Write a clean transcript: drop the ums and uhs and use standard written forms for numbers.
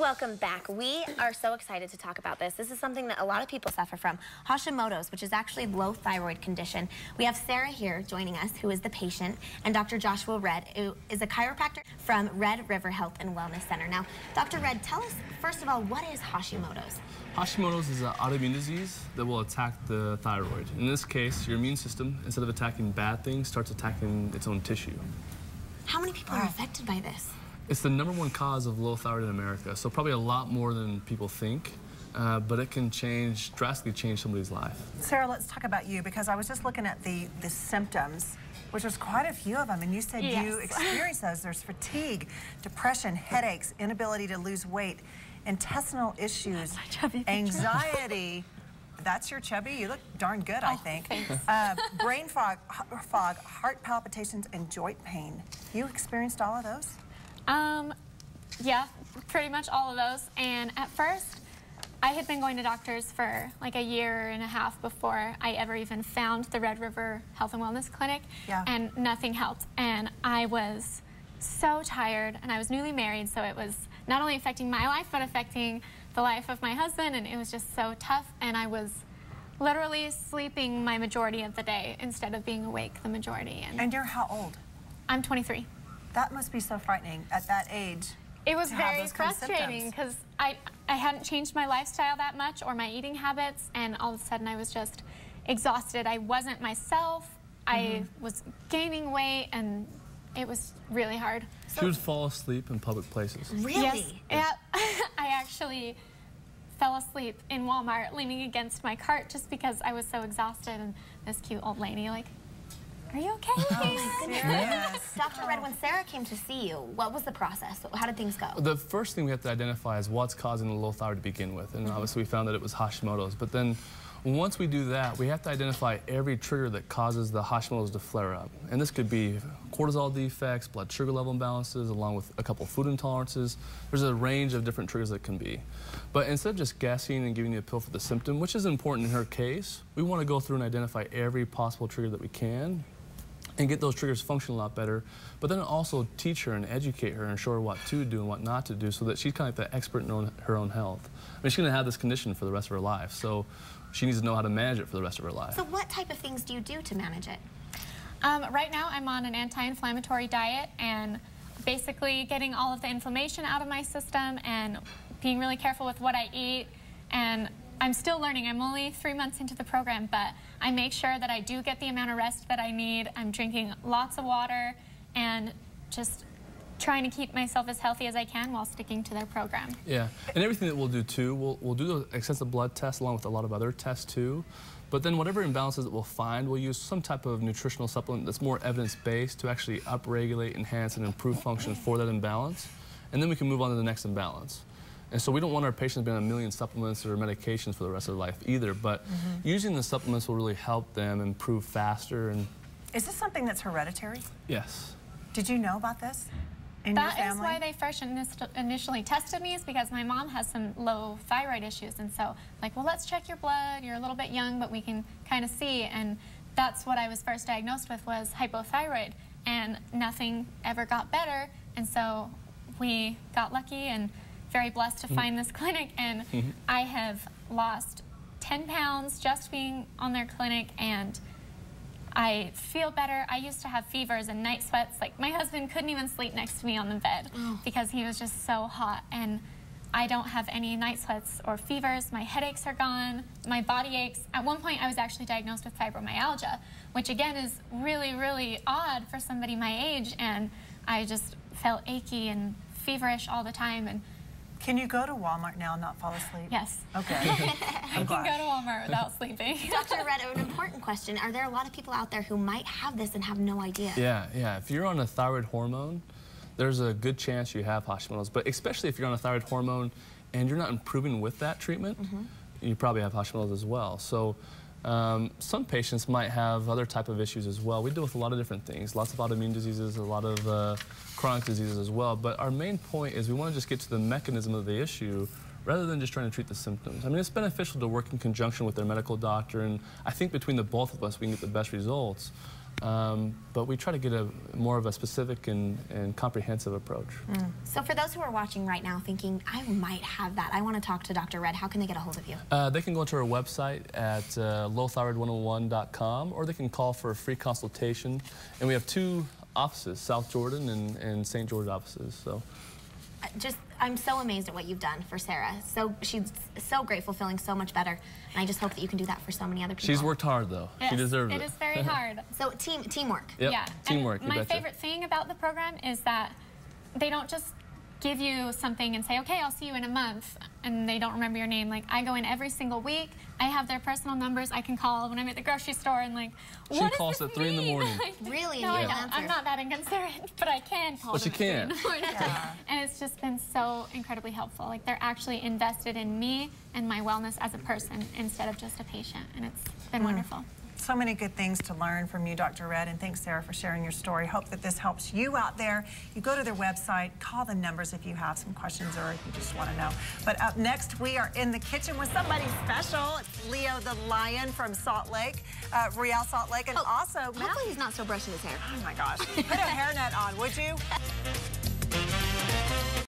Welcome back. We are so excited to talk about this. This is something that a lot of people suffer from, Hashimoto's, which is actually a low thyroid condition. We have Sarah here joining us, who is the patient, and Dr. Joshua Red, who is a chiropractor from RedRiver Health and Wellness Center. Now, Dr. Red, tell us, first of all, what is Hashimoto's? Hashimoto's is an autoimmune disease that will attack the thyroid. In this case, your immune system, instead of attacking bad things, starts attacking its own tissue. How many people are affected by this? It's the #1 cause of low thyroid in America, so probably a lot more than people think, but it can drastically change somebody's life. Sarah, let's talk about you, because I was just looking at the symptoms, which was quite a few of them, and you said you experienced those. There's fatigue, depression, headaches, inability to lose weight, intestinal issues, anxiety. That's your chubby. You look darn good, I think. Brain fog, heart palpitations, and joint pain. You experienced all of those? Yeah, pretty much all of those. And at first, I had been going to doctors for like a year and a half before I ever even found the RedRiver Health and Wellness Clinic, and nothing helped. And I was so tired, and I was newly married, so it was not only affecting my life, but affecting the life of my husband, and it was just so tough, and I was literally sleeping my majority of the day instead of being awake the majority. And you're how old? I'm 23. That must be so frightening at that age. It was very frustrating because I hadn't changed my lifestyle that much or my eating habits, and all of a sudden I was just exhausted. I wasn't myself. I was gaining weight, and it was really hard. She would fall asleep in public places. Really? Yes. Yeah. I actually fell asleep in Walmart leaning against my cart just because I was so exhausted, and this cute old lady like, "Are you okay?" Oh my goodness. Dr. Red, when Sarah came to see you, what was the process? How did things go? The first thing we have to identify is what's causing the low thyroid to begin with, and obviously we found that it was Hashimoto's. But then once we do that, we have to identify every trigger that causes the Hashimoto's to flare up. And this could be cortisol defects, blood sugar level imbalances, along with a couple food intolerances. There's a range of different triggers that can be. But instead of just guessing and giving you a pill for the symptom, which is important in her case, we want to go through and identify every possible trigger that we can and get those triggers functioning a lot better, but then also teach her and educate her and show her what to do and what not to do, so that she's kind of like the expert in her own health. I mean, she's going to have this condition for the rest of her life, so she needs to know how to manage it for the rest of her life. So what type of things do you do to manage it? Right now I'm on an anti-inflammatory diet, and basically getting all of the inflammation out of my system and being really careful with what I eat. And I'm still learning. I'm only 3 months into the program, but I make sure that I do get the amount of rest that I need. I'm drinking lots of water and just trying to keep myself as healthy as I can while sticking to their program. Yeah, and everything that we'll do too, we'll do extensive blood tests along with a lot of other tests too. But then whatever imbalances that we'll find, we'll use some type of nutritional supplement that's more evidence-based to actually upregulate, enhance, and improve function for that imbalance. And then we can move on to the next imbalance. And so we don't want our patients to be on a million supplements or medications for the rest of their life either, but using the supplements will really help them improve faster. And is this something that's hereditary? Yes. Did you know about this in your family? That is why they first initially tested me, is because my mom has some low thyroid issues, and so like, well, let's check your blood. You're a little bit young, but we can kind of see, and that's what I was first diagnosed with, was hypothyroid, and nothing ever got better, and so we got lucky and very blessed to find this clinic, and I have lost 10 pounds just being on their clinic, and I feel better. I used to have fevers and night sweats. Like, my husband couldn't even sleep next to me on the bed because he was just so hot, and I don't have any night sweats or fevers. My headaches are gone. My body aches. At one point, I was actually diagnosed with fibromyalgia, which again is really, really odd for somebody my age, and I just felt achy and feverish all the time. And can you go to Walmart now and not fall asleep? yes. Okay. I can go to Walmart without sleeping. Dr. Red, an important question. Are there a lot of people out there who might have this and have no idea? Yeah. If you're on a thyroid hormone, there's a good chance you have Hashimoto's. But especially if you're on a thyroid hormone and you're not improving with that treatment, you probably have Hashimoto's as well. So some patients might have other type of issues as well. We deal with a lot of different things, lots of autoimmune diseases, a lot of chronic diseases as well. But our main point is we want to just get to the mechanism of the issue rather than just trying to treat the symptoms. I mean, it's beneficial to work in conjunction with their medical doctor, and I think between the both of us we can get the best results. But we try to get more of a specific and comprehensive approach. So for those who are watching right now thinking, I might have that, I want to talk to Dr. Red, how can they get a hold of you? They can go to our website at lowthyroid101.com, or they can call for a free consultation. And we have 2 offices, South Jordan and St. George offices. So. I'm so amazed at what you've done for Sarah. So she's so grateful, feeling so much better. And I just hope that you can do that for so many other people. She's worked hard, though. Yes, she deserves it. It is very hard. So teamwork. Yep. Yeah. Teamwork. And my favorite thing about the program is that they don't just give you something and say, okay, I'll see you in a month, and they don't remember your name. Like, I go in every single week. I have their personal numbers I can call when I'm at the grocery store and like, what She calls at 3 in the morning. Like, really? No, I don't. I'm not that inconsiderate, but I can call them But you can. at 3 in the morning. And it's just been so incredibly helpful. Like, they're actually invested in me and my wellness as a person instead of just a patient, and it's been wonderful. So many good things to learn from you, Dr. Red, and thanks, Sarah, for sharing your story. Hope that this helps you out there. You go to their website, call the numbers if you have some questions or if you just want to know. But up next, we are in the kitchen with somebody special. It's Leo the Lion from Salt Lake, Real Salt Lake, and also... Hopefully he's not still brushing his hair. Oh, my gosh. Put a hairnet on, would you?